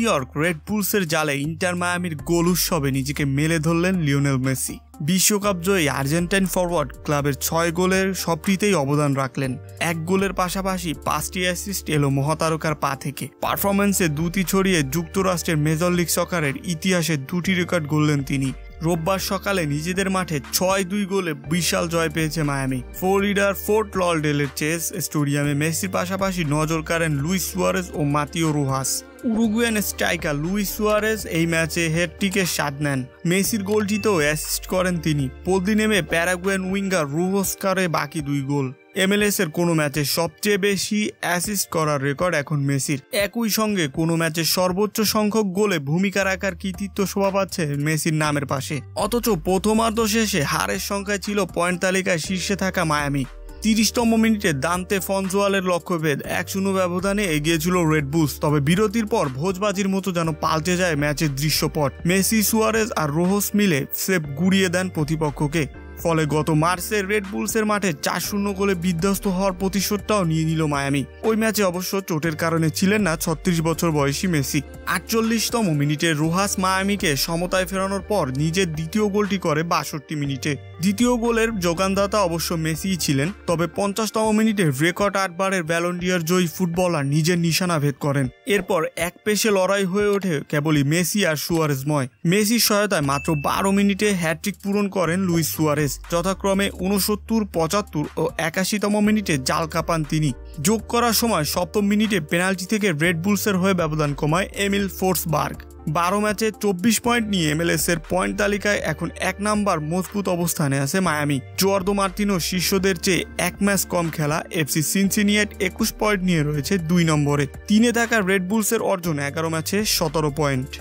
York red বুলসের জালে inter মায়ামির গোল উৎসবে নিজেকে মেলে ধরলেন লিওনেল মেসি। বিশ্বকাপ জয়ী আর্জেন্টাইন ফরওয়ার্ড ক্লাবের 6 গোলের সবটিতেই অবদান রাখলেন। 1 গোলের পাশাপাশি 5টি অ্যাসিস্ট এলো মহাতারকার পা থেকে। পারফরম্যান্সে দুটি ছড়িয়ে যুক্তরাষ্ট্রের মেজর লিগ সকারের ইতিহাসে 2টি রেকর্ড গড়লেন তিনি। রোববার সকালে নিজেদের মাঠে 6-2 গোলে বিশাল জয় পেয়েছে মায়ামি। ফ্লোরিডার ফোর্ট লডেলের চেস স্টেডিয়ামে মেসির পাশাপাশি নজর কাড়েন লুইস সুয়ারেজ ও মাতিও রোহাস। উরুগুয়ান স্ট্রাইকার লুইস সুয়ারেজ এই ম্যাচে হেডট্রিকের স্বাদ নেন। মেসির গোলটিতেও অ্যাসিস্ট করেন তিনি। বদলি নেমে প্যারাগুয়ান উইঙ্গার রুহোস করে বাকি 2 গোল। MLS এর কোনো ম্যাচে সবচেয়ে বেশি অ্যাসিস্ট করার রেকর্ড এখন মেসির। একই সঙ্গে কোনো ম্যাচে সর্বোচ্চ সংখ্যক গোলে ভূমিকা রাখার কৃতিত্ব শোভা পাচ্ছে মেসির নামের পাশে। অথচ প্রথমার্ধ শেষে হারের সংখ্যায় ছিল পয়েন্ট তালিকায় শীর্ষে থাকা মায়ামি। 30তম মিনিটে দান্তে ফনজোয়ালের লক্ষ্যভেদ 1-0 ব্যবধানে এগিয়েছিল রেড বুলস। তবে বিরতির পর ভোজবাজির মতো যেন পাল্টে যায় ম্যাচের দৃশ্যপট। মেসি, সুয়ারেজ আর রোহস মিলে সেভ গুড়িয়ে দেন প্রতিপক্ষকে। ফলে গত মার্চে রেড বুলসের মাঠে 4-0 গোলে বিধ্বস্ত হওয়ার প্রতিশোধটাও নিয়ে নিল মায়ামি। ওই ম্যাচে অবশ্য চোটের কারণে ছিলেন না 36 বছর বয়সী মেসি। 48তম মিনিটে রোহাস মায়ামিকে সমতায় ফেরানোর পর নিজের দ্বিতীয় গোলটি করে 62 মিনিটে। দ্বিতীয় গোলের যোগানদাতা অবশ্য মেসিই ছিলেন। তবে 50তম মিনিটে রেকর্ড 8 বারের ব্যালন ডি'অর জয়ী ফুটবলার নিজের নিশানা ভেদ করেন। এরপর এক পেশে লড়াই হয়ে ওঠে কেবলই মেসি আর সুয়ারেজময়। মেসির সহায়তায় মাত্র 12 মিনিটে হ্যাটট্রিক পূরণ করেন লুইস সুয়ারেজ। যথাক্রমে 69, 75 ও 81তম মিনিটে জাল কাঁপান তিনি। যোগ করার সময় 7ম মিনিটে পেনাল্টি থেকে রেড বুলসের হয়ে ব্যবধান কমায় এমিল ফোর্সবার্গ। 12 ম্যাচে 24 পয়েন্ট নিয়ে MLS এর পয়েন্ট তালিকায় এখন 1 নাম্বার মজবুত অবস্থানে আছে মায়ামি। জোয়ার্দো মার্তিনো শীর্ষদের চেয়ে 1 ম্যাচ কম খেলা FC সিনসিনিয়াট 21 পয়েন্ট নিয়ে রয়েছে 2 নম্বরে। 3-এ থাকা রেড বুলসের অর্জন 11 ম্যাচে 17 পয়েন্ট।